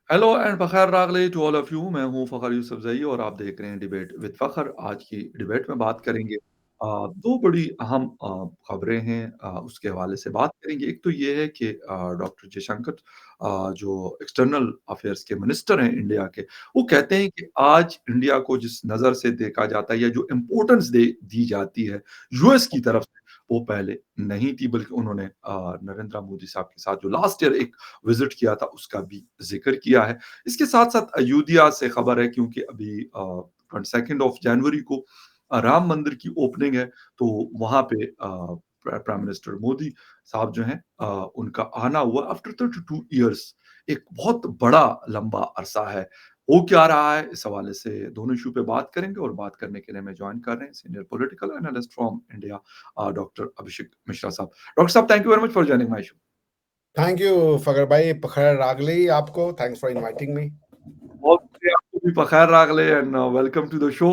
Hello and फ़खर रागले to all of you. मैं हूँ फ़खर यूसुफ़ज़ई और आप देख रहे हैं डिबेट विद फ़खर। आज की डिबेट में बात करेंगे 2 बड़ी अहम खबरें हैं, उसके हवाले से बात करेंगे। एक तो ये है कि डॉक्टर जयशंकर जो एक्सटर्नल अफ़ेयर्स के मिनिस्टर हैं इंडिया के, वो कहते हैं कि आज इंडिया को जिस नज़र से देखा जाता है या जो इम्पोर्टेंस दे दी जाती है यूएस की तरफ से, वो पहले नहीं थी। बल्कि उन्होंने नरेंद्र मोदी साहब के साथ जो लास्ट ईयर एक विज़िट किया था, उसका भी ज़िक्र किया है। इसके साथ-साथ अयोध्या से खबर है, क्योंकि अभी 22nd ऑफ जनवरी को राम मंदिर की ओपनिंग है, तो वहाँ पे प्राइम मिनिस्टर मोदी साहब जो हैं, उनका आना हुआ आफ्टर 32 इयर्स। एक बहुत बड़ा लंबा अरसा है। हो क्या रहा है, इस हवाले से दोनों इश्यू पे बात करेंगे और बात करने के लिए हमें जॉइन कर रहे हैं senior political analyst from India, doctor Abhishek Mishra साहब। डॉक्टर साहब, thank you very much for joining my show. Thank you Fakhar भाई, पखर रागली आपको थैंक्स फॉर इनवाइटिंग मी। बहुत शुक्रिया, आपको भी बखैर रागले and welcome to the show.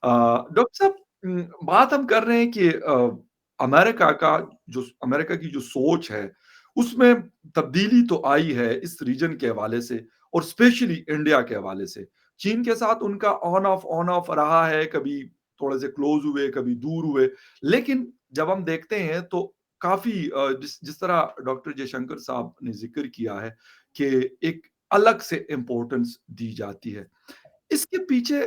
Doctor साहब, बात हम कर रहे हैं कि अमेरिका का अमेरिका की जो सोच है, उसमें तब्दीली तो आई है इस रीजन के हवाले से और स्पेशली इंडिया के हवाले से। चीन के साथ उनका ऑन ऑफ रहा है, कभी थोड़े से क्लोज हुए, कभी दूर हुए। लेकिन जब हम देखते हैं तो काफ़ी जिस जिस तरह डॉक्टर जयशंकर साहब ने ज़िक्र किया है कि एक अलग से इम्पोर्टेंस दी जाती है। इसके पीछे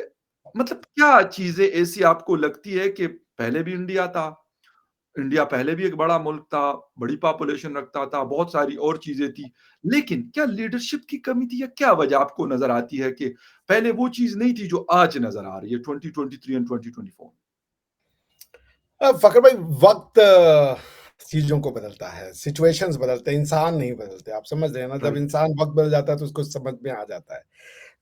मतलब क्या चीज़ें ऐसी आपको लगती है कि पहले भी इंडिया था, इंडिया पहले भी एक बड़ा मुल्क था, बड़ी पॉपुलेशन रखता था, बहुत सारी और चीज़ें थी। लेकिन क्या लीडरशिप की कमी थी या क्या वजह आपको नज़र आती है कि पहले वो चीज़ नहीं थी जो आज नज़र आ रही है 2023 एंड 2024? फकर भाई, वक्त चीजों को बदलता है, सिचुएशंस बदलते हैं, इंसान नहीं बदलते। आप समझ रहे हैं ना, जब राइट। इंसान वक्त बदल जाता है तो उसको समझ में आ जाता है।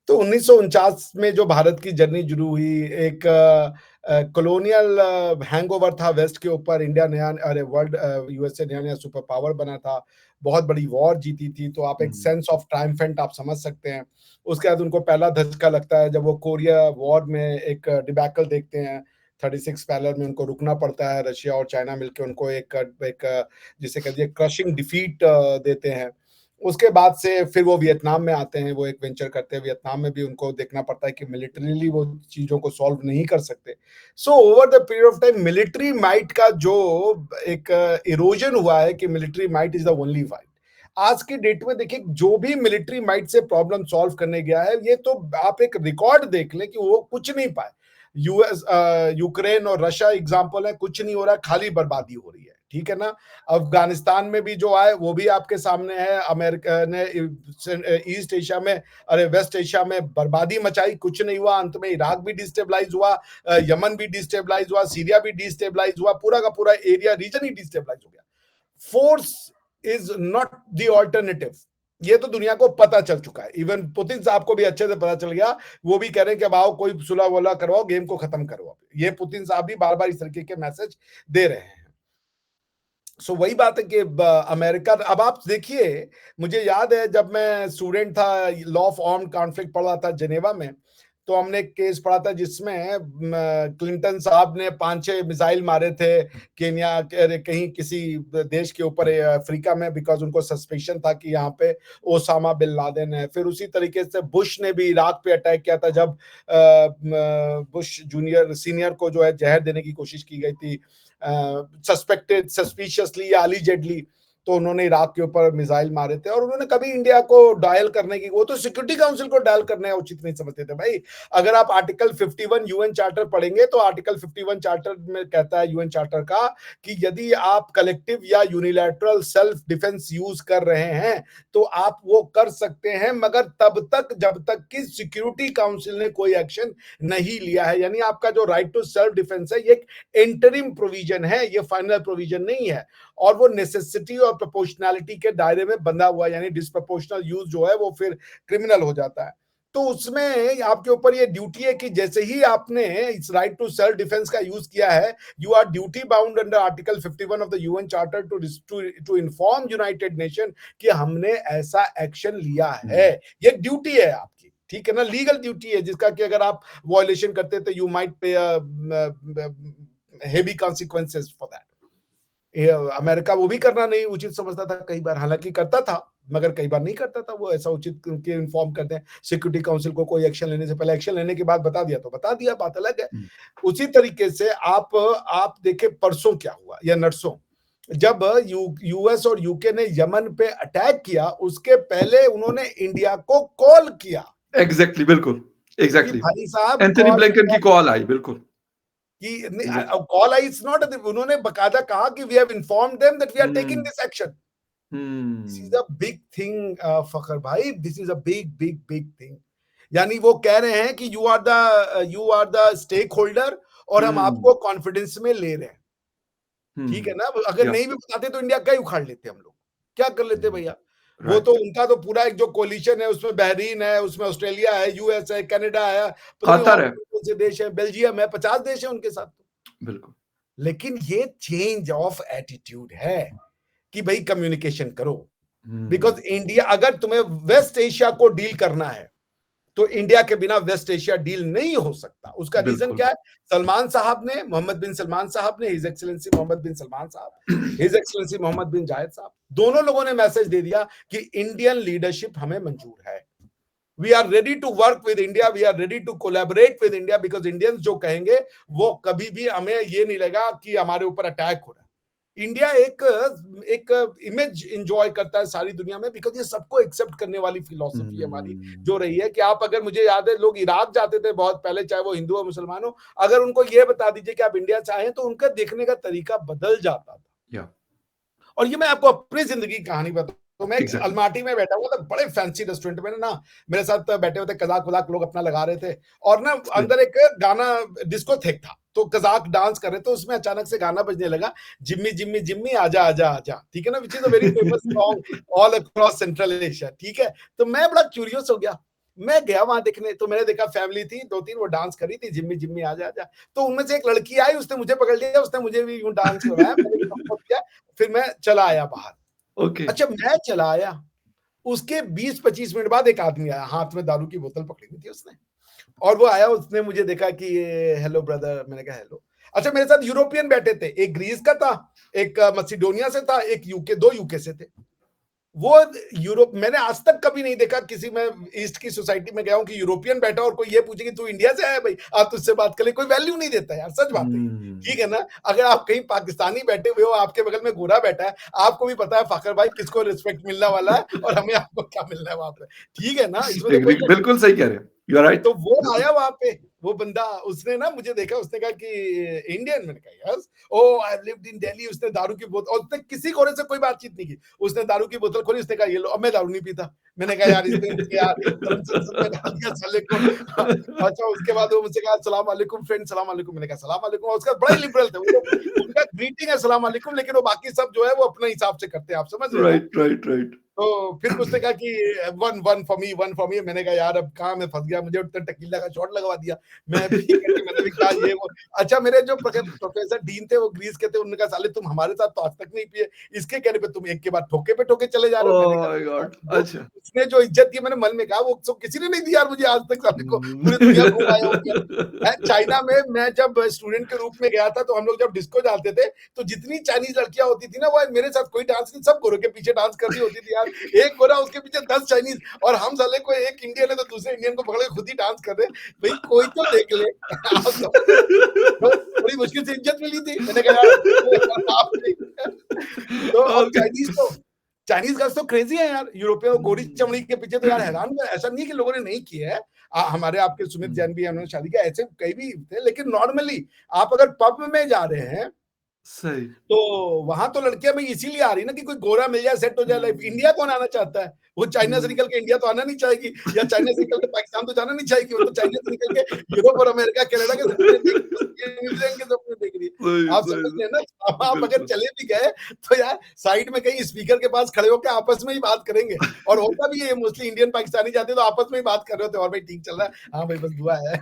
तो 1949 में जो भारत की जर्नी शुरू हुई, एक कॉलोनियल हैंगओवर था वेस्ट के ऊपर। इंडिया नया, अरे वर्ल्ड, यूएसए नया नया सुपर पावर बना था, बहुत बड़ी वॉर जीती थी, तो आप एक हुँ, सेंस ऑफ ट्रायम्फेंट आप समझ सकते हैं। उसके बाद उनको पहला धक्का लगता है जब वो कोरिया वॉर में एक डिबैकल देखते हैं। 36 पैलर में उनको रुकना पड़ता है, रशिया और चाइना मिलकर उनको एक जिसे कह दिए क्रशिंग डिफीट देते हैं। उसके बाद से फिर वो वियतनाम में आते हैं, वो एक वेंचर करते हैं। वियतनाम में भी उनको देखना पड़ता है कि मिलिटरीली वो चीज़ों को सॉल्व नहीं कर सकते। So over the period of time military might का जो एक इरोजन हुआ है कि military might is the only fight. आज की डेट में देखिए, जो भी military might say problem solve करने गया है, ये तो आप एक रिकॉर्ड देख लें कि वो कुछ नहीं पाए। यूएस, यूक्रेन और रशिया एग्जांपल है, कुछ नहीं हो रहा है, खाली बर्बादी हो रही है। ठीक है ना। अफगानिस्तान में भी जो आए वो भी आपके सामने है। अमेरिका ने ईस्ट एशिया में, अरे वेस्ट एशिया में बर्बादी मचाई, कुछ नहीं हुआ। अंत में इराक भी डिस्टेबलाइज हुआ, यमन भी डिस्टेबलाइज हुआ, सीरिया भी डिस्टेबलाइज हुआ, पूरा का पूरा एरिया रीजन ही डिस्टेबलाइज हो गया। Force is not the alternative. ये तो दुनिया को पता चल चुका है। इवन पुतिन साहब को भी अच्छे से पता चल गया। वो भी कह रहे हैं कि अब आओ, कोई सुलह वोला करवाओ, गेम को खत्म करो। ये पुतिन साहब भी बार बार इस तरीके के मैसेज दे रहे हैं। सो वही बात है कि अमेरिका, अब आप देखिए, मुझे याद है जब मैं स्टूडेंट था, लॉ ऑफ आर्म्ड कॉन्फ्लिक्ट पढ़ रहा था जेनेवा में, तो हमने एक केस पढ़ा था जिसमें क्लिंटन साहब ने 5-6 मिसाइल मारे थे केन्या के कहीं किसी देश के ऊपर, अफ्रीका में, बिकॉज उनको सस्पेशन था कि यहाँ पे ओसामा बिन लादेन है। फिर उसी तरीके से बुश ने भी इराक पे अटैक किया था, जब बुश जूनियर सीनियर को जो है जहर देने की कोशिश की गई थी, सस्पेक्टेड, सस्पिशियसली या अलीजेडली। तो उन्होंने इराक के ऊपर मिसाइल मारे थे, और उन्होंने कभी इंडिया को डायल करने की, वो तो सिक्योरिटी काउंसिल को डायल करने उचित नहीं समझते थे भाई। अगर आप आर्टिकल 51 यूएन चार्टर पढ़ेंगे, तो आर्टिकल 51 चार्टर में कहता है, यूएन चार्टर का, कि यदि आप कलेक्टिव या यूनिलैटरल सेल्फ डिफेंस यूज कर रहे हैं तो आप वो कर सकते हैं, मगर तब तक जब तक कि सिक्योरिटी काउंसिल ने कोई एक्शन नहीं लिया है। यानी आपका जो राइट टू सेल्फ डिफेंस है, ये एक इंटरिम प्रोविजन है, ये फाइनल प्रोविजन नहीं है। और वो नेसेसिटी और प्रोपोर्शनैलिटी के दायरे में बंधा हुआ है, यानी डिसप्रोपोर्शनल यूज जो है वो फिर क्रिमिनल हो जाता है। तो उसमें आपके ऊपर ये ड्यूटी है कि जैसे ही आपने इस राइट टू सेल्फ डिफेंस का यूज किया है, you are duty bound under article 51 of the UN charter to inform United Nation कि हमने ऐसा एक्शन लिया हुँ। है। ये ड्यूटी है आपकी, ठीक है ना, लीगल ड्यूटी है, जिसका कि अगर आप वॉयलेशन करते तो यू माइट पे heavy consequences for that. America वो भी करना नहीं उचित समझता था कई बार, हालांकि करता था, मगर कई बार नहीं करता था वो, ऐसा उचित के इन्फॉर्म करते हैं सिक्योरिटी काउंसिल को, कोई एक्शन लेने से पहले, एक्शन लेने के बाद बता दिया तो बता दिया, बात अलग है। हुँ, उसी तरीके से आप देखें परसों क्या हुआ या नरसों, जब यूएस और यूके ने यमन पे अटैक किया, उसके पहले उन्होंने इंडिया को कॉल किया एग्ज़ैक्टली, बिल्कुल, कि एग्ज़ैक्टली। भाई साहब एंथनी कॉल ब्लिंकन की कॉल आई, बिल्कुल, कि एग्ज़ैक्टली। कॉल आई, इट्स नॉट, उन्होंने बकायदा कहा कि we have informed them that we are taking hmm, this action. This is hmm, a big thing Fakhar भाई, this is a big big big thing. यानी वो कह रहे हैं कि you are the stakeholder और हम हुँ, आपको कॉन्फिडेंस में ले रहे हैं। ठीक है हुँ, ना? अगर या नहीं भी बताते तो इंडिया क्या ही उखाड़ लेते हम लोग। क्या कर लेते हुँ, भैया? वो तो राइट। उनका तो पूरा एक जो कोalition है उसमें बहरीन है, उसमें ऑस्ट्रेलिया है, यूएस है, कनाडा है, पता नहीं और कतर है, कौन-कौन से देश है, बेल्जियम है, 50 देश है उनके साथ तो। बिल्कुल। लेकिन ये चेंज ऑफ एटीट्यूड है कि भई कम्युनिकेशन करो। हुँ, बिकॉज़ इंडिया, अगर तुम्हें वेस्ट एशिया को डील करना है, तो इंडिया के बिना वेस्ट एशिया डील नहीं हो सकता। उसका रीज़न बिल्कुल। क्या है? सलमान साहब ने, मोहम्मद बिन सलमान साहब ने, हिज़ एक्सेलेंसी मोहम्मद बिन सलमान साहब, हिज़ एक्सेलेंसी मोहम्मद बिन जायद साहब, दोनों लोगों ने मैसेज दे दिया कि इंडियन लीडरशिप हमें मंजूर है। We are ready to work with India, we are ready to collaborate with India, because Indians जो कहेंगे, वो कभी भी हमें ये नहीं लगेगा कि हमारे ऊपर अटैक हो रहा है। इंडिया एक एक इमेज एंजॉय करता है सारी दुनिया में, बिकॉज़ ये सबको एक्सेप्ट करने वाली फिलॉसफी है हमारी, हुँ, जो रही है कि आप, अगर मुझे याद है लोग इराक जाते थे बहुत पहले, चाहे वो हिंदू हो मुसलमान हो, अगर उनको ये बता दीजिए कि आप इंडिया से आए हैं, तो उनका देखने का तरीका बदल जाता था। या और ये मैं आपको अपनी ज़िंदगी की कहानी बताऊँ, तो मैं एक एग्ज़ैक्टली। अल्माटी में बैठा हुआ था, बड़े फैंसी रेस्टोरेंट में ना, मेरे साथ बैठे हुए थे कज़ाक-वज़ाक लोग अपना लगा रहे थे, और ना सही। अंदर एक गाना डिस्कोथेक था, तो कज़ाक डांस कर रहे थे, उसमें अचानक से गाना बजने लगा, जिम्मी जिम्मी जिम्मी आजा आजा आजा, ठीक है ना? Which is a very famous song all across central Asia, ठीक है? तो मैं बड़ा क्यूरियस हो गया, मैं गया वहाँ देखने, तो मैंने देखा फैमिली थी 2-3, वो डांस कर रही थी, जिम्मी जिम्मी आजा आजा, तो उनमें से एक लड़की आई, उसने मुझे पकड़ लिया, उसने मुझे भी यूँ डांस करवाया, मैंने भी सपोर्ट किया, फिर मैं चला आया बाहर। ओके। अच्छा, मैं चला आया, उसके 20-25 मिनट बाद एक आदमी आया, हाथ में दारू की बोतल पकड़ी हुई थी उसने, और वो आया, उसने मुझे देखा कि हेलो ब्रदर, मैंने कहा हेलो। अच्छा, मेरे साथ यूरोपियन बैठे थे, एक ग्रीस का था, एक मैसेडोनिया से था, एक यूके, 2 यूके से थे। वो यूरोप, मैंने आज तक कभी नहीं देखा किसी में, ईस्ट की सोसाइटी में गया हूँ कि यूरोपियन बैठा और कोई ये पूछे कि तू इंडिया से आया है भाई, आप तुझसे बात कर ले, कोई वैल्यू नहीं देता यार, सच बात है ये। हुँ, ठीक है ना? अगर आप कहीं पाकिस्तानी बैठे हुए हो, आपके बगल में गोरा बैठा है, आपको भी पता है फ़ाखर भाई किसको रिस्पेक्ट मिलने वाला है और हमें आपको क्या मिलना है वहाँ पे। ठीक है ना? इसमें तो एग्री कोई शक नहीं। बिल्कुल सही कह रहे हैं। यू आर राइट, तो वो बिल्कुल। आया वहाँ पे, वो बंदा, उसने ना मुझे देखा, उसने कहा कि इंडियन, मैंने कहा yes, oh I have lived in Delhi, उसने दारू की बोतल, और उसने किसी कोने से कोई बातचीत नहीं की, उसने दारू की बोतल खोली, उसने कहा ये लो, अब मैं दारू नहीं पीता। मैंने कहा यार इसने मुझे यार धर्म संकट में डाल दिया साले को। अच्छा, उसके बाद वो मुझसे कहा अस्सलाम वालेकुम फ्रेंड, सलाम वालेकुम, मैंने कहा सलाम वालेकुम, और उसका बड़ा ही लिबरल थे वो, उनका ग्रीटिंग है सलाम वालेकुम, लेकिन वो बाकी सब जो है वो अपने हिसाब से करते हैं, आप समझ रहे हैं ना? Right, right, right. तो फिर उसने कहा कि one one for me, one for me, मैंने कहा यार अब कहाँ मैं फंस गया, मुझे उठते टकीला का शॉट लगवा दिया, मैं भी करके मैंने भी कहा ये वो। अच्छा, मेरे जो प्रोफेसर डीन थे वो ग्रीस के थे, उन्होंने कहा साले तुम हमारे साथ तो आज तक नहीं पिए, इसके कहने पे तुम एक के बाद ठोके पे ठोके चले जा रहे हो। मैंने ओह कहा माय यार, गॉड! वो अच्छा। उसने जो इज्जत दी, मैंने मन में कहा वो किसी ने नहीं दी यार मुझे आज तक, साले को हुँ। पूरी दुनिया घूम आया हूँ मैं। चाइना में मैं जब स्टूडेंट के रूप में गया था, तो हम लोग जब डिस्को डालते थे, तो जितनी चाइनीज लड़कियां होती थी ना, वो मेरे साथ कोई डांस नहीं, सब गोरों के पीछे डांस कर रही होती थी यार। एक गोरा, उसके पीछे 10 चाइनीज, और हम साले को, एक इंडियन है तो दूसरे इंडियन को पकड़ के खुद ही डांस कर रहे। भाई कोई तो देख ले। आप समझ रहे हो? तो बड़ी मुश्किल से इज्जत मिली थी। मैंने कहा यार आप नहीं। तो और ओके। चाइनीज गर्ल्स तो क्रेजी है यार, यूरोपियन गोरी चमड़ी हुँ। के पीछे तो यार हैरान मैं, ऐसा नहीं है कि लोगों ने नहीं किया है। हमारे आपके सुमित हुँ, जैन भी हैं, उन्होंने शादी किया, ऐसे कई भी थे, लेकिन नॉर्मली आप अगर पब में जा रहे हैं, सही। तो वहां तो लड़कियां भी इसीलिए आ रही ना कि कोई गोरा मिल जाए, सेट हो जाए लाइफ। हुँ, इंडिया कौन आना चाहता है? वो चाइना से हुँ। निकल के इंडिया तो आना नहीं चाहेगी, या चाइना से निकल के पाकिस्तान तो जाना नहीं चाहेगी, वो तो चाइना से निकल के यूरोप और अमेरिका, कनाडा के सपने देख रही है, न्यूजीलैंड के सपने देख रही है। सही, आप सही, समझ रहे हैं ना? अब सही। आप अगर बिल्कुल। चले भी गए, तो यार साइड में कहीं स्पीकर के पास खड़े होकर आपस में ही बात करेंगे, और होता भी है मोस्टली इंडियन पाकिस्तानी जाते हैं तो आपस में ही बात कर रहे होते हैं, और भाई ठीक चल रहा है, हाँ भाई बस दुआ है।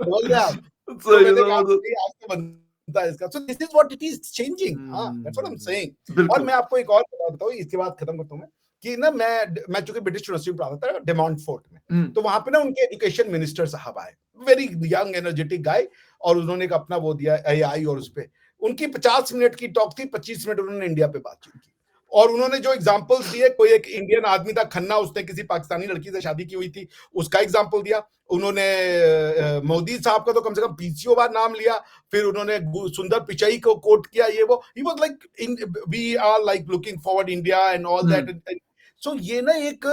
बोल रहे आप। तो सही है, मैंने कहा समझ नहीं, आज तो बनता है इसका। So this is what it is changing. हाँ, that's what I am hmm, saying. और बिल्कुल। मैं आपको एक और बात बताऊँ, इसके बाद खत्म करता हूँ मैं, कि ना मैं चूंकि ब्रिटिश यूनिवर्सिटी में पढ़ाता था, डेमोंट फोर्ट में, हुँ, तो वहां पे ना उनके एजुकेशन मिनिस्टर साहब आए, वेरी यंग एनर्जेटिक गाय, और उन्होंने एक अपना वो दिया एआई, और उस पे उनकी 50 मिनट की टॉक थी, 25 मिनट उन्होंने इंडिया पे बातचीत की, और उन्होंने जो एग्जांपल्स दिए, कोई एक इंडियन आदमी था खन्ना, उसने किसी पाकिस्तानी लड़की से शादी की हुई थी, उसका एग्जांपल दिया। उन्होंने मोदी साहब का तो कम से कम 20 बार नाम लिया। फिर उन्होंने सुंदर पिचाई को कोट किया, ये वो, he was like we are like looking forward India and all hmm, that. So ये ना एक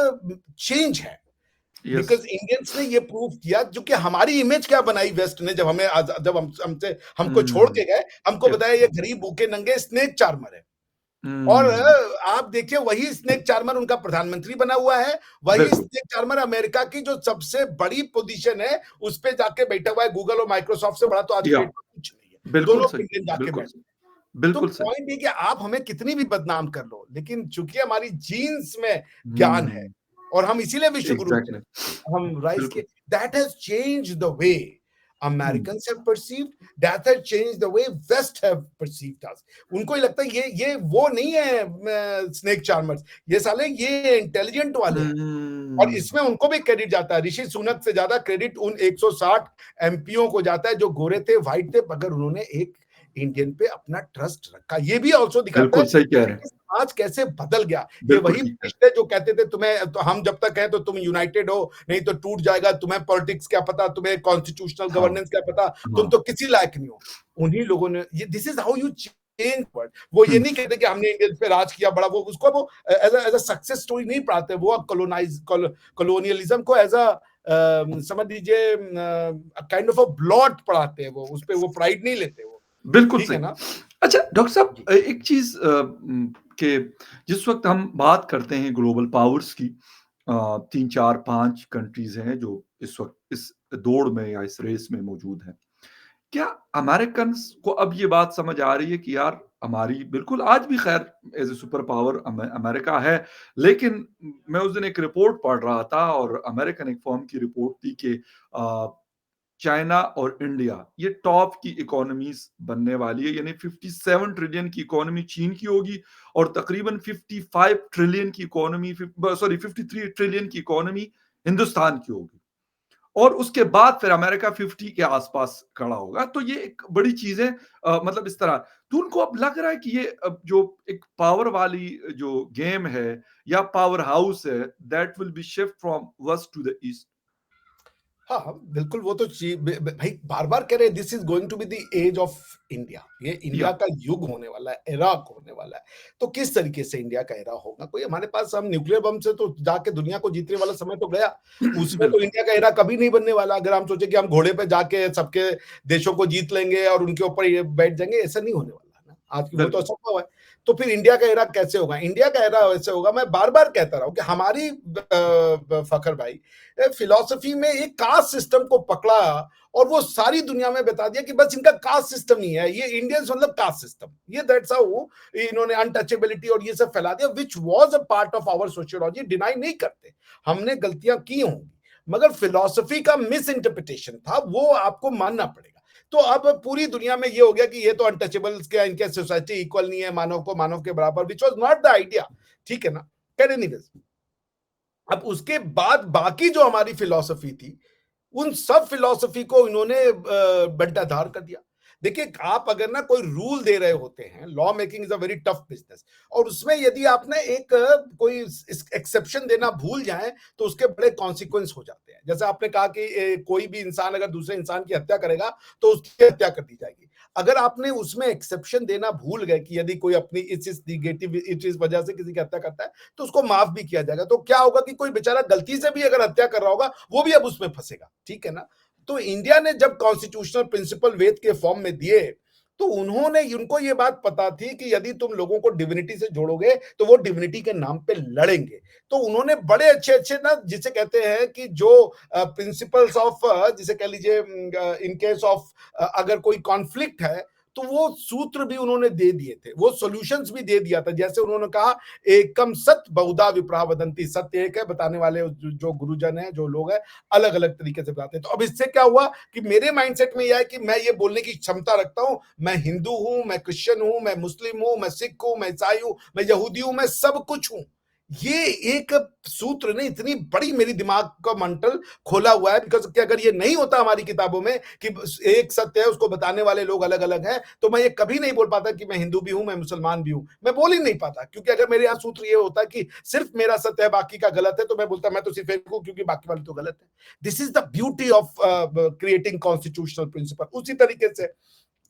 चेंज है, यस। बिकॉज इंडियंस ने ये प्रूव किया, जो कि हमारी इमेज क्या बनाई वेस्ट ने, जब हमें जब हमसे हमको छोड़ हुँ, के गए, हमको यस। बताया ये गरीब भूखे नंगे स्नेक चार्मर है। और हुँ, आप देखिए वही स्नेक चार्मर उनका प्रधानमंत्री बना हुआ है, वही बिल्कुल, स्नेक चार्मर अमेरिका की जो सबसे बड़ी पोजीशन है, उस पे जाके बैठा हुआ है। गूगल और माइक्रोसॉफ्ट से बड़ा तो आज की या डेट में कुछ नहीं है। बिल्कुल दोनों सही, इंडियन जाके बिल्कुल बैठे। सही, तो बिल्कुल सही। पॉइंट ये कि आप हमें कितनी भी बदनाम कर लो, लेकिन चूंकि हमारी जीन्स में ज्ञान है, हुँ, और हम इसीलिए विश्व गुरु थे, एग्ज़ैक्टली, हम राइज के, बिल्कुल। That has changed the way hmm, Americans have perceived, that has changed the way west have perceived us. उनको ही लगता है ये वो नहीं है स्नेक चार्मर्स, ये साले ये इंटेलिजेंट वाले हैं। और हुँ, इसमें उनको भी क्रेडिट जाता है, ऋषि सुनक से ज्यादा क्रेडिट उन 160 एमपीओ को जाता है जो गोरे थे, व्हाइट थे, मगर उन्होंने एक इंडियन पे अपना ट्रस्ट रखा। ये भी ऑल्सो दिखाता है बिल्कुल सही कह रहे हैं। कि समाज कैसे बदल गया। ये बिल्कुल वही ठीक है। पिछले जो कहते थे तुम्हें तो हम जब तक हैं तो तुम यूनाइटेड हो, नहीं तो टूट जाएगा, तुम्हें पॉलिटिक्स क्या पता, तुम्हें कॉन्स्टिट्यूशनल हाँ, गवर्नेंस क्या पता, तुम हाँ। तो किसी लायक नहीं हो। उन्हीं लोगों ने ये, this is how you change world. वो ये हुँ, नहीं कहते कि हमने इंडियन पे राज किया बड़ा, वो उसको वो एज अ सक्सेस स्टोरी नहीं पढ़ाते, वो कॉलोनियलिज्म को एज अ समझ लीजिए काइंड ऑफ अ ब्लॉट पढ़ाते हैं, वो उस पे वो प्राइड नहीं लेते वो। बिल्कुल ठीक सही। है ना? अच्छा डॉक्टर साहब जी। एक चीज़ कि जिस वक़्त हम बात करते हैं ग्लोबल पावर्स की 3, 4, 5 कंट्रीज़ हैं जो इस वक़्त इस दौड़ में या इस रेस में मौजूद हैं। क्या अमेरिकन्स को अब ये बात समझ आ रही है कि यार हमारी बिल्कुल आज भी ख़ैर as a super power America है, लेकिन मैं उस दिन एक रिपोर्ट पढ़ रहा था और अमेरिकन एक फ़र्म की रिपोर्ट थी कि अ, चाइना और इंडिया ये टॉप की इकोनॉमीज़ बनने वाली है, यानी 57 ट्रिलियन की इकोनॉमी चीन की होगी और तकरीबन 55 ट्रिलियन की इकोनॉमी सॉरी 53 ट्रिलियन की इकोनॉमी हिंदुस्तान की होगी। और उसके बाद फिर अमेरिका 50 के आसपास खड़ा होगा। तो ये एक बड़ी चीज़ है मतलब इस तरह। तो उनको अब लग रहा है कि ये अब जो एक पावर वाली जो गेम है या पावर हाउस है, that will be shift from west to the east. हाँ, हाँ, बिल्कुल वो तो भाई बार-बार कह रहे हैं this is going to be the age of India. ये या इंडिया का युग होने वाला है, एरा होने वाला है। तो किस तरीके से इंडिया का एरा होगा? कोई हमारे पास, हम न्यूक्लियर बम से तो जाके दुनिया को जीतने वाला समय तो गया। उसमें तो बिल्कुल। इंडिया का एरा कभी नहीं बनने वाला। अगर हम सोचे कि हम घोड़े पे जाके सबके देशों को जीत लेंगे और उनके ऊपर ये बैठ जाएँगे, ऐसा नहीं होने वाला है ना। आज की वो तो बिल्कुल। असंभव है। तो फिर इंडिया का एरा कैसे होगा? इंडिया का एरा वैसे होगा, मैं बार-बार कहता रहा हूँ कि हमारी फ़खर भाई फिलॉसफी में एक कास्ट सिस्टम को पकड़ा और वो सारी दुनिया में बता दिया कि बस इनका कास्ट सिस्टम ही है, ये इंडियंस मतलब कास्ट सिस्टम, ये दैट्स हाउ इन्होंने अनटचेबिलिटी और ये सब फैला दिया, which was a part of our sociology. Deny नहीं करते, हमने गलतियां की होंगी, मगर फिलॉसफी का मिस इंटरप्रिटेशन था, वो आपको मानना पड़ेगा। तो अब पूरी दुनिया में ये हो गया कि ये तो अनटचेबल्स के, इनके सोसाइटी इक्वल नहीं है, मानव को मानव के बराबर, which was not the idea. ठीक है ना? कैन एनीवेज, अब उसके बाद बाकी जो हमारी फिलॉसफी थी, उन सब फिलॉसफी को इन्होंने बंटाधार कर दिया। देखिए, आप अगर ना कोई रूल दे रहे होते हैं, law making is a very tough business, और उसमें यदि आप ना एक कोई एक्सेप्शन देना भूल जाएं, तो उसके बड़े कॉन्सिक्वेंस हो जाते हैं। जैसे आपने कहा कि कोई भी इंसान अगर दूसरे इंसान की हत्या करेगा तो उसकी हत्या कर दी जाएगी। अगर आपने उसमें एक्सेप्शन देना भूल गए कि यदि कोई अपनी इस निगेटिव इस वजह से किसी की हत्या करता है तो उसको माफ भी किया जाएगा, तो क्या होगा कि कोई बेचारा गलती से भी अगर हत्या कर रहा होगा, वो भी अब उसमें फंसेगा। ठीक है ना? तो इंडिया ने जब कॉन्स्टिट्यूशनल प्रिंसिपल वेद के फॉर्म में दिए, तो उन्होंने, उनको ये बात पता थी कि यदि तुम लोगों को डिविनिटी से जोड़ोगे तो वो डिविनिटी के नाम पे लड़ेंगे। तो उन्होंने बड़े अच्छे अच्छे ना, जिसे कहते हैं कि जो प्रिंसिपल्स ऑफ, जिसे कह लीजिए इन केस ऑफ अगर कोई कॉन्फ्लिक्ट है, तो वो सूत्र भी उन्होंने दे दिए थे, वो सॉल्यूशंस भी दे दिया था। जैसे उन्होंने कहा, एकम सत बहुधा विप्रा वदंती, सत्य एक है, बताने वाले जो गुरुजन है, जो लोग हैं, अलग अलग तरीके से बताते हैं। तो अब इससे क्या हुआ कि मेरे माइंडसेट में यह है कि मैं ये बोलने की क्षमता रखता हूं, मैं हिंदू हूं, मैं क्रिश्चियन हूं, मैं मुस्लिम हूं, मैं सिख हूं, मैं ईसाई हूं, मैं यहूदी हूं, मैं सब कुछ हूं। ये एक सूत्र ने इतनी बड़ी मेरी दिमाग का मंटल खोला हुआ है, बिकॉज़ कि अगर ये नहीं होता हमारी किताबों में कि एक सत्य है, उसको बताने वाले लोग अलग-अलग हैं, तो मैं ये कभी नहीं बोल पाता कि मैं हिंदू भी हूँ, मैं मुसलमान भी हूँ। मैं बोल ही नहीं पाता, क्योंकि अगर मेरे यहाँ सूत्र ये होता कि सिर्फ मेरा सत्य है, बाकी का गलत है, तो मैं बोलता मैं तो सिर्फ एक हूँ क्योंकि बाकी वाले तो गलत है। This is the beauty of creating constitutional principle. उसी तरीके से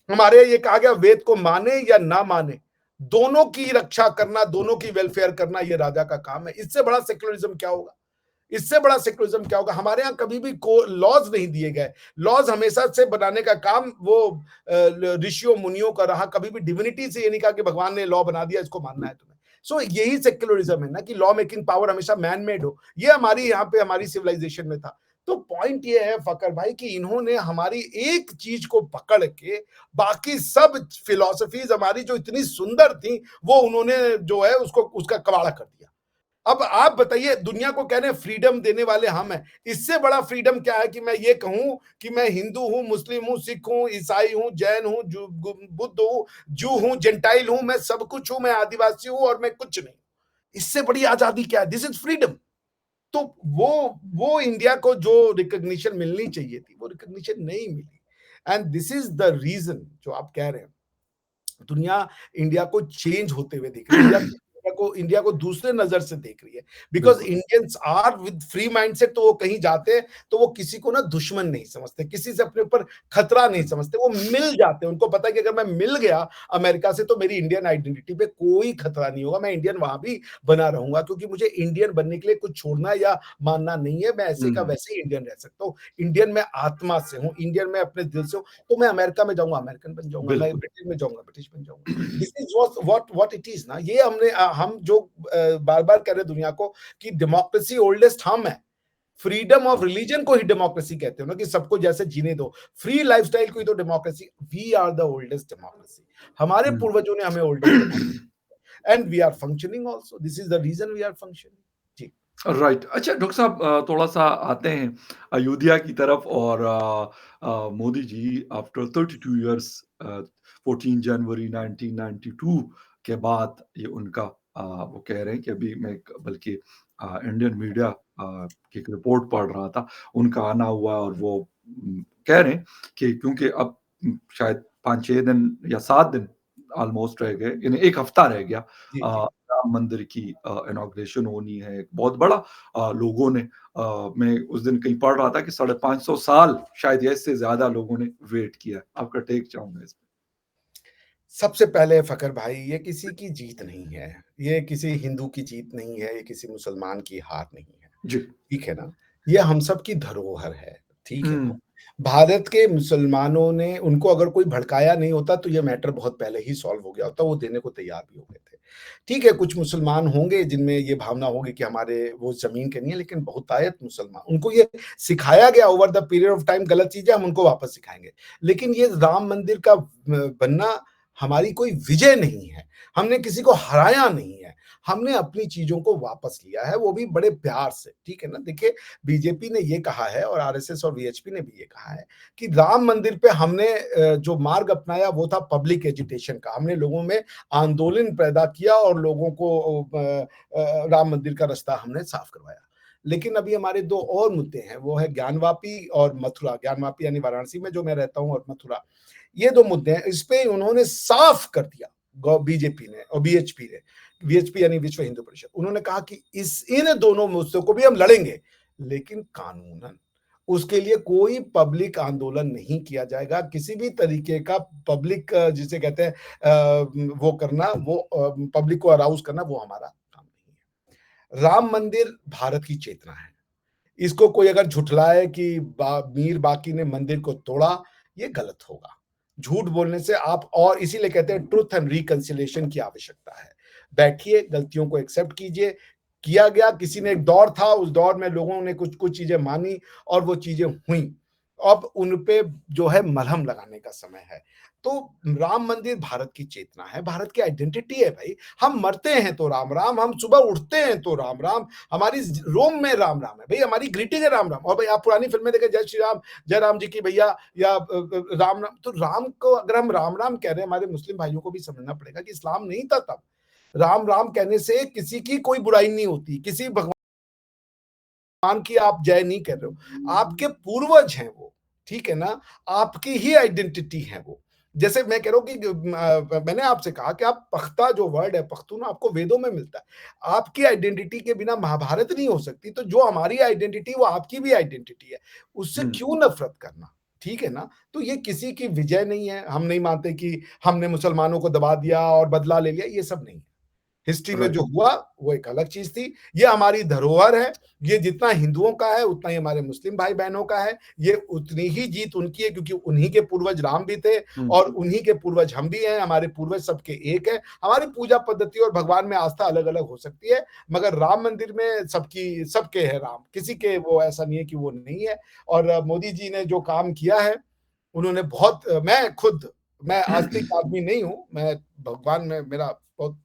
हमारे यहाँ ये कहा गया, वेद को माने या ना माने, दोनों की रक्षा करना, दोनों की वेलफेयर करना, ये राजा का काम है। इससे बड़ा सेक्युलरिज्म क्या होगा? इससे बड़ा सेक्युलरिज्म क्या होगा? हमारे यहाँ कभी भी लॉज नहीं दिए गए। लॉज हमेशा से बनाने का काम वो ऋषियों मुनियों का रहा। कभी भी डिविनिटी से ये नहीं कहा कि भगवान ने लॉ बना दिया, इसको मानना है तुम्हें। सो यही सेक्युलरिज्म है ना, कि लॉ मेकिंग पावर हमेशा मैन मेड हो। ये हमारी यहाँ पे हमारी सिविलाइजेशन में था। तो पॉइंट ये है फकर भाई, कि इन्होंने हमारी एक चीज को पकड़ के बाकी सब फिलोसफीज हमारी जो इतनी सुंदर थी, वो उन्होंने जो है उसको उसका कबाड़ा कर दिया। अब आप बताइए, दुनिया को कह रहे हैं फ्रीडम देने वाले हम हैं। इससे बड़ा फ्रीडम क्या है कि मैं ये कहूं कि मैं हिंदू हूं, मुस्लिम हूं, सिख हूं, ईसाई हूं, जैन हूं, बुद्ध हूं, जू हूं, जेंटाइल हूं, मैं सब कुछ हूं, मैं आदिवासी हूं और मैं कुछ नहीं। इससे बड़ी आजादी क्या है? This is freedom. तो वो इंडिया को जो रिकॉग्निशन मिलनी चाहिए थी, वो रिकॉग्निशन नहीं मिली। And this is the reason जो आप कह रहे हैं, दुनिया इंडिया को चेंज होते हुए देख रही है। इंडिया को दूसरे नजर से देख रही है, बिकॉज बिल्कुल। Indians are with free mindset. तो वो कहीं जाते हैं तो वो किसी को ना दुश्मन नहीं समझते, किसी से अपने ऊपर खतरा नहीं समझते, वो मिल जाते हैं। उनको पता है कि अगर मैं मिल गया अमेरिका से तो मेरी इंडियन आइडेंटिटी पे कोई खतरा नहीं होगा, मैं इंडियन वहां भी बना रहूंगा, क्योंकि मुझे इंडियन बनने के लिए कुछ छोड़ना या मानना नहीं है। मैं ऐसे का हुँ, वैसे ही इंडियन रह सकता हूँ। इंडियन में आत्मा से हूँ, इंडियन में अपने दिल से हूँ। तो मैं अमेरिका में जाऊंगा अमेरिकन बन जाऊंगा, मैं बिल्कुल। ब्रिटेन में जाऊंगा ब्रिटिश बन जाऊंगा। This is what it is ना। ये हम जो बार बार कह रहे दुनिया को कि डेमोक्रेसी ओल्डेस्ट हम है। फ्रीडम ऑफ रिलीजन को ही डेमोक्रेसी कहते हो ना, कि सबको जैसे जीने दो, फ्री लाइफस्टाइल को ही तो democracy. We are the oldest democracy. हमारे हुँ। पूर्वजों ने हमें oldest democracy, and we are functioning also. This is the reason we are functioning. जी। राइट। अच्छा डॉक्टर साहब, थोड़ा-सा आते हैं अयोध्या की तरफ और मोदी जी आफ्टर 32 इयर्स, 14 जनवरी 1992 के बाद ये उनका, वो कह रहे हैं कि अभी मैं एक बल्कि इंडियन मीडिया की एक रिपोर्ट पढ़ रहा था, उनका आना हुआ और वो कह रहे हैं कि क्योंकि अब शायद 5-6 दिन या 7 दिन ऑलमोस्ट रह गए, यानी 1 हफ्ता रह गया जी। जी। राम मंदिर की इनॉग्रेशन होनी है, एक बहुत बड़ा लोगों ने, मैं उस दिन कहीं पढ़ रहा था कि 550 साल शायद या इससे ज़्यादा लोगों ने वेट किया है। आपका टेक चाहूँगा इस पे? सबसे पहले फकर भाई, ये किसी की जीत नहीं है, ये किसी हिंदू की जीत नहीं है, ये किसी मुसलमान की हार नहीं है। जी। ठीक है ना? ये हम सब की धरोहर है, ठीक है ना? हुँ, भारत के मुसलमानों ने उनको अगर कोई भड़काया नहीं होता तो ये मैटर बहुत पहले ही सॉल्व हो गया होता, वो देने को तैयार भी हो गए थे। ठीक है, कुछ मुसलमान होंगे जिनमें ये भावना होगी कि हमारे वो ज़मीन के नहीं है, लेकिन बहुतायत मुसलमान, उनको ये सिखाया गया over the period of time, गलत चीज़ें हम उनको वापस सिखाएँगे। लेकिन ये राम मंदिर का बनना हमारी कोई विजय नहीं है, हमने किसी को हराया नहीं है। हमने अपनी चीज़ों को वापस लिया है, वो भी बड़े प्यार से, ठीक है ना? देखिए, बीजेपी ने ये कहा है और आरएसएस और वीएचपी ने भी ये कहा है कि राम मंदिर पे हमने जो मार्ग अपनाया वो था पब्लिक एजिटेशन का। हमने लोगों में आंदोलन पैदा किया और लोगों को राम मंदिर का रास्ता हमने साफ करवाया। लेकिन अभी हमारे 2 और मुद्दे हैं, वो है ज्ञानवापी और मथुरा। ज्ञानवापी यानी वाराणसी में जो मैं रहता हूँ, और मथुरा। ये 2 मुद्दे हैं, इस पे उन्होंने साफ कर दिया, गौ बीजेपी ने और बीएचपी ने। वीएचपी यानी विश्व हिंदू परिषद। उन्होंने कहा कि इस इन दोनों मुद्दों को भी हम लड़ेंगे, लेकिन कानूनन। उसके लिए कोई पब्लिक आंदोलन नहीं किया जाएगा, किसी भी तरीके का पब्लिक जिसे कहते हैं वो करना, वो पब्लिक को अराउज़ करना, वो हमारा काम नहीं है। राम मंदिर भारत की चेतना है। इसको कोई अगर झुठलाए कि मीर बाकी ने मंदिर को तोड़ा, ये गलत होगा। झूठ बोलने से आप, और इसीलिए कहते हैं ट्रुथ एंड रिकंसिलिएशन की आवश्यकता है। बैठिए, गलतियों को एक्सेप्ट कीजिए। किया गया, किसी ने एक दौर था, उस दौर में लोगों ने कुछ-कुछ चीज़ें मानी और वो चीज़ें हुई। अब उन पे जो है मलहम लगाने का समय है। तो राम मंदिर भारत की चेतना है, भारत की आइडेंटिटी है भाई। हम मरते हैं तो राम-राम, हम सुबह उठते हैं तो राम-राम, हमारी रोम में राम-राम है। भई हमारी ग्रीटिंग है राम-राम। और भाई आप पुरानी फ़िल्में देखें, जय श्री राम, जय राम जी की भैया, या राम-राम। तो राम को अगर हम राम-राम कह रहे हैं, हमारे मुस्लिम भाइयों को भी समझना पड़ेगा कि इस्लाम नहीं था तब। राम राम कहने से किसी की कोई बुराई नहीं होती, किसी भगवान की आप जय नहीं कर रहे हो, आपके पूर्वज हैं वो, ठीक है ना? आपकी ही आइडेंटिटी है वो। जैसे मैं कह रहा हूँ कि मैंने आपसे कहा कि आप पख्ता जो वर्ड है, पख्तून आपको वेदों में मिलता है। आपकी आइडेंटिटी के बिना महाभारत नहीं हो सकती, तो जो हमारी आइडेंटिटी वो आपकी भी आइडेंटिटी है। उससे हुँ, क्यों नफ़रत करना? ठीक है ना? तो ये किसी की विजय नहीं है, हम नहीं मानते कि हमने मुसलमानों को दबा दिया और बदला ले लिया, ये सब नहीं है। हिस्ट्री में राइट। जो हुआ वो एक अलग चीज थी। ये हमारी धरोहर है। ये जितना हिंदुओं का है उतना ही हमारे मुस्लिम भाई बहनों का है। ये उतनी ही जीत उनकी है क्योंकि उन्हीं के पूर्वज राम भी थे हुँ, और उन्हीं के पूर्वज हम भी हैं। हमारे पूर्वज सबके एक है। हमारी पूजा पद्धति और भगवान में आस्था अलग अलग हो सकती है, मगर राम मंदिर में सबकी सबके है राम, किसी के वो ऐसा नहीं है कि वो नहीं है। और मोदी जी ने जो काम किया है, उन्होंने बहुत मैं खुद मैं आस्तिक आदमी नहीं हूं। मैं भगवान में मेरा बहुत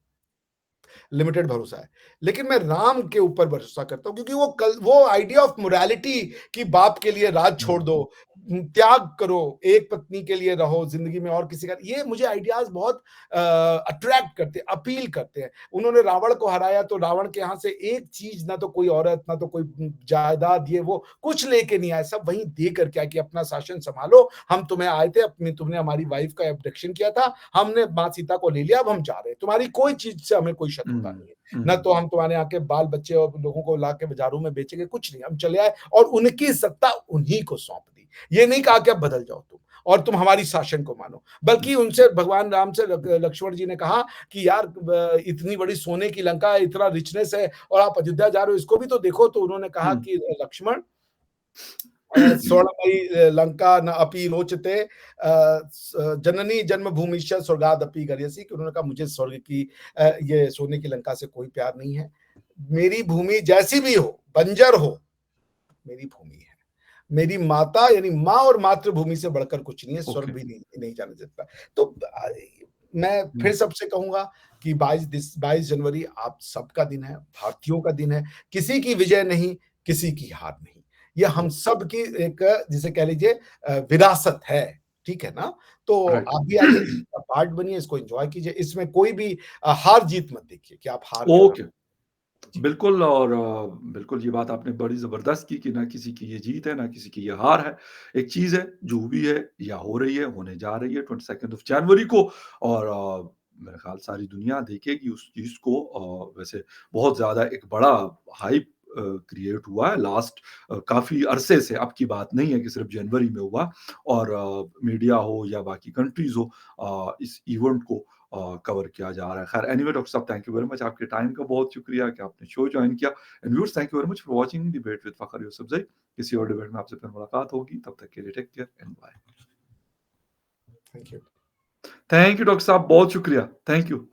लिमिटेड भरोसा है। लेकिन मैं राम के ऊपर भरोसा करता हूँ क्योंकि वो आइडिया ऑफ मोरालिटी कि बाप के लिए राज हुँ, छोड़ दो, त्याग करो, एक पत्नी के लिए रहो जिंदगी में और किसी का, ये मुझे आइडियाज बहुत अट्रैक्ट करते हैं, अपील करते हैं। उन्होंने रावण को हराया तो रावण के यहाँ से एक चीज, ना तो कोई औरत, ना तो कोई जायदाद, ये वो कुछ लेके नहीं आए, सब वहीं दे करके आए कि अपना शासन संभालो, हम तुम्हें आए थे, अपनी तुमने हमारी वाइफ का एब्डक्शन किया था, हमने माँ सीता को ले लिया, अब हम जा रहे हैं, तुम्हारी कोई चीज से हमें कोई शत्रुता हुँ, नहीं है। न हुँ, तो हम तुम्हारे यहाँ के बाल बच्चे और लोगों को ला के बाजारों में बेचेंगे, कुछ नहीं, हम चले आए और उनकी सत्ता उन्हीं को सौंप दी। ये नहीं कहा कि अब बदल जाओ तुम और तुम हमारी शासन को मानो, हुँ, बल्कि उनसे भगवान राम से लक्ष्मण जी ने कहा कि यार इतनी बड़ी सोने की लंका है, इतना रिचनेस है और आप अयोध्या जा रहे हो, इसको भी तो देखो। तो उन्होंने कहा हुँ। कि लक्ष्मण, स्वर्णमयी लंका न अपि रोचते, जननी जन्मभूमिश्च स्वर्गादपि गरीयसी, कि उन्होंने कहा मुझे स्वर्ग की ये सोने की लंका से कोई प्यार नहीं है। मेरी भूमि जैसी भी हो, बंजर हो, मेरी भूमि है। मेरी माता यानी माँ और मातृभूमि से बढ़कर कुछ नहीं है, ओके। स्वर्ग भी नहीं जाने देता। तो मैं हुँ, फिर सबसे कहूंगा कि 22 जनवरी आप सबका दिन है, भारतीयों का दिन है। किसी की विजय नहीं, किसी की हार नहीं। ये हम सब की एक, जिसे कह लीजिए विरासत है, ठीक है ना? तो राइट। आप भी आइए, इसका पार्ट बनिए, इसको एंजॉय कीजिए। इसमें कोई भी हार जीत मत देखिए कि आप हार गए और ओके। आप जी। बिल्कुल और बिल्कुल ये बात आपने बड़ी ज़बरदस्त की कि ना किसी की ये जीत है, ना किसी की ये हार है। एक चीज़ है, जो भी है या हो रही है, होने जा रही है 22nd ऑफ जनवरी को और मेरा ख़्याल सारी दुनिया देखेगी उस चीज़ को। वैसे बहुत ज़्यादा एक बड़ा हाइप क्रिएट हुआ है लास्ट काफ़ी अरसे से, अब की बात नहीं है कि सिर्फ़ जनवरी में हुआ और मीडिया हो या बाकी कंट्रीज़ हो इस इवेंट को कवर किया जा रहा है। खैर एनीवे डॉक्टर साहब थैंक यू वेरी मच आपके टाइम का बहुत शुक्रिया कि आपने शो जॉइन किया and viewers thank you very much for watching debate with Fakhar Yousafzai. किसी और डिबेट में आपसे फिर मुलाकात होगी, तब तक के लिए take care and bye. Thank you. Thank you doctor साहब बहुत शुक्रिया। Thank you.